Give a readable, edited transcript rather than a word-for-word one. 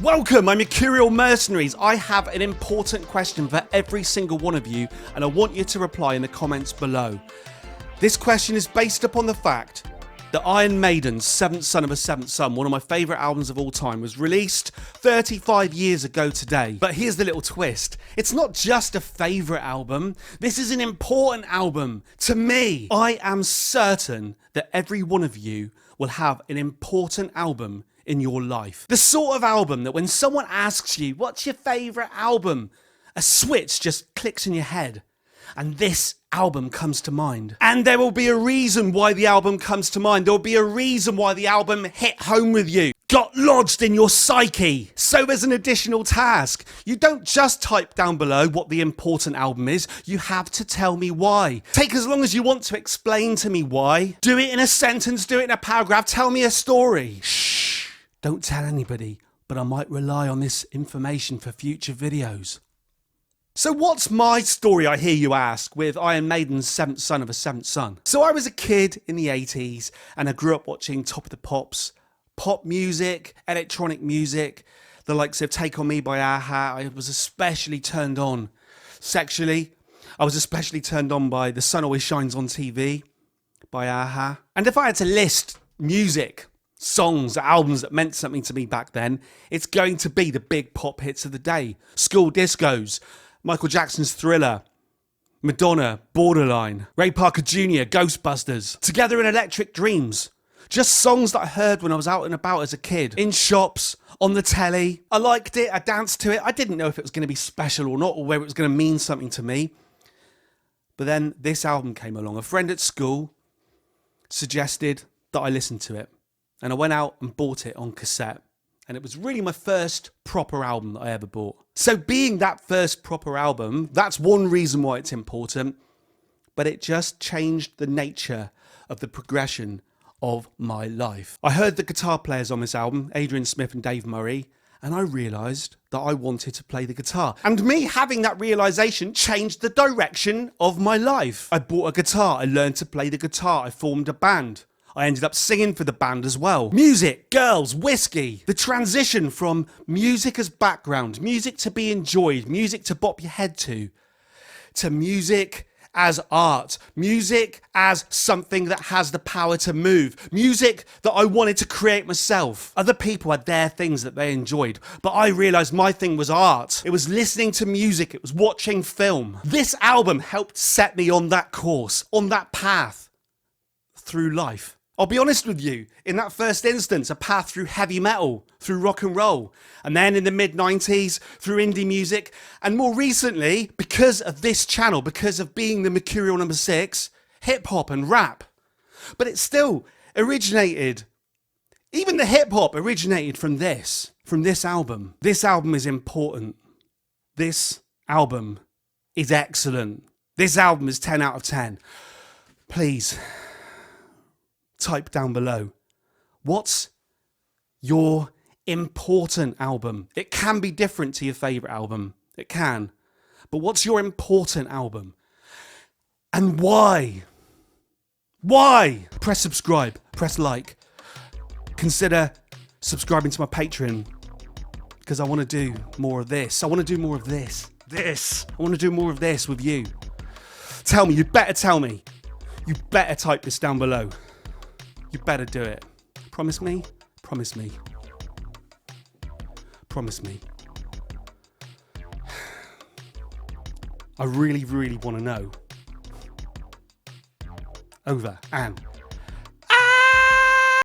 Welcome, my Mercurial Mercenaries. I have an important question for every single one of you, and I want you to reply in the comments below. This question is based upon the fact that Iron Maiden's Seventh Son of a Seventh Son, one of my favourite albums of all time, was released 35 years ago today. But here's the little twist. It's not just a favourite album. This is an important album to me. I am certain that every one of you will have an important album in your life. The sort of album that when someone asks you, what's your favourite album? A switch just clicks in your head and this album comes to mind. And there will be a reason why the album comes to mind. There will be a reason why the album hit home with you, got lodged in your psyche. So there's an additional task. You don't just type down below what the important album is. You have to tell me why. Take as long as you want to explain to me why. Do it in a sentence, do it in a paragraph, tell me a story. Shh. Don't tell anybody, but I might rely on this information for future videos. So what's my story, I hear you ask, with Iron Maiden's Seventh Son of a Seventh Son? So I was a kid in the 80s and I grew up watching Top of the Pops, pop music, electronic music, the likes of Take On Me by a-ha. I was especially turned on sexually. I was especially turned on by The Sun Always Shines on TV by a-ha. And if I had to list music, songs, albums that meant something to me back then, it's going to be the big pop hits of the day. School discos, Michael Jackson's Thriller, Madonna, Borderline, Ray Parker Jr., Ghostbusters, Together in Electric Dreams. Just songs that I heard when I was out and about as a kid, in shops, on the telly. I liked it, I danced to it. I didn't know if it was going to be special or not, or whether it was going to mean something to me. But then this album came along. A friend at school suggested that I listen to it. And I went out and bought it on cassette. And it was really my first proper album that I ever bought. So being that first proper album, that's one reason why it's important. But it just changed the nature of the progression of my life. I heard the guitar players on this album, Adrian Smith and Dave Murray, and I realised that I wanted to play the guitar. And me having that realisation changed the direction of my life. I bought a guitar, I learned to play the guitar, I formed a band. I ended up singing for the band as well. Music, girls, whiskey. The transition from music as background, music to be enjoyed, music to bop your head to music as art, music as something that has the power to move, music that I wanted to create myself. Other people had their things that they enjoyed, but I realised my thing was art. It was listening to music, it was watching film. This album helped set me on that course, on that path through life. I'll be honest with you, in that first instance, a path through heavy metal, through rock and roll, and then in the mid-90s, through indie music, and more recently, because of this channel, because of being the Mercurial number 6, hip-hop and rap. But it still originated, even the hip-hop originated from this album. This album is important. This album is excellent. This album is 10 out of 10. Please, type down below, what's your important album? It can be different to your favourite album. It can. But what's your important album? And why? Why? Press subscribe. Press like. Consider subscribing to my Patreon, because I want to do more of this. I want to do more of this. I want to do more of this with you. Tell me. You better tell me. You better type this down below. You better do it. Promise me? Promise me. Promise me. I really, really want to know. Over and